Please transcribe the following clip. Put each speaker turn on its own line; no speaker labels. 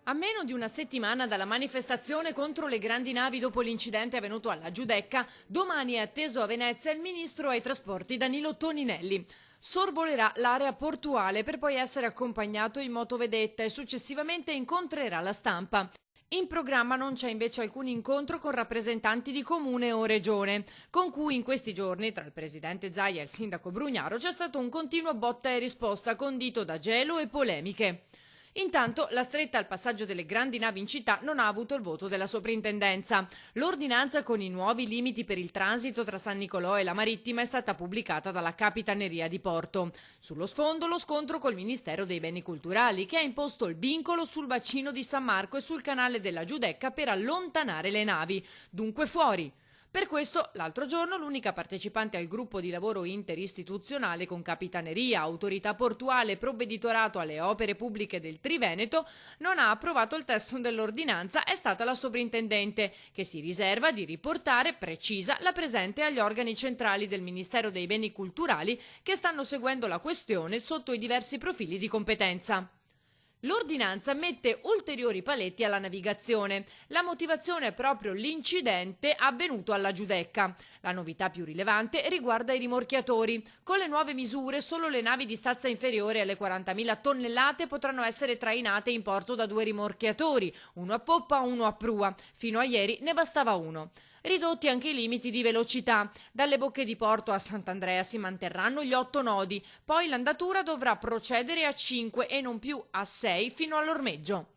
A meno di una settimana dalla manifestazione contro le grandi navi dopo l'incidente avvenuto alla Giudecca, domani è atteso a Venezia il ministro ai trasporti Danilo Toninelli. Sorvolerà l'area portuale per poi essere accompagnato in motovedetta e successivamente incontrerà la stampa. In programma non c'è invece alcun incontro con rappresentanti di comune o regione, con cui in questi giorni tra il presidente Zaia e il sindaco Brugnaro c'è stato un continuo botta e risposta condito da gelo e polemiche. Intanto la stretta al passaggio delle grandi navi in città non ha avuto il voto della soprintendenza. L'ordinanza con i nuovi limiti per il transito tra San Nicolò e la Marittima è stata pubblicata dalla Capitaneria di Porto. Sullo sfondo lo scontro col Ministero dei Beni Culturali, che ha imposto il vincolo sul bacino di San Marco e sul canale della Giudecca per allontanare le navi. Dunque fuori! Per questo, l'altro giorno, l'unica partecipante al gruppo di lavoro interistituzionale con Capitaneria, Autorità Portuale e Provveditorato alle opere pubbliche del Triveneto non ha approvato il testo dell'ordinanza è stata la sovrintendente, che si riserva di riportare, precisa, la presente agli organi centrali del Ministero dei Beni Culturali che stanno seguendo la questione sotto i diversi profili di competenza. L'ordinanza mette ulteriori paletti alla navigazione. La motivazione è proprio l'incidente avvenuto alla Giudecca. La novità più rilevante riguarda i rimorchiatori. Con le nuove misure solo le navi di stazza inferiore alle 40.000 tonnellate potranno essere trainate in porto da 2 rimorchiatori, uno a poppa e uno a prua. Fino a ieri ne bastava uno. Ridotti anche i limiti di velocità. Dalle bocche di porto a Sant'Andrea si manterranno gli 8 nodi, poi l'andatura dovrà procedere a 5 e non più a 6 fino all'ormeggio.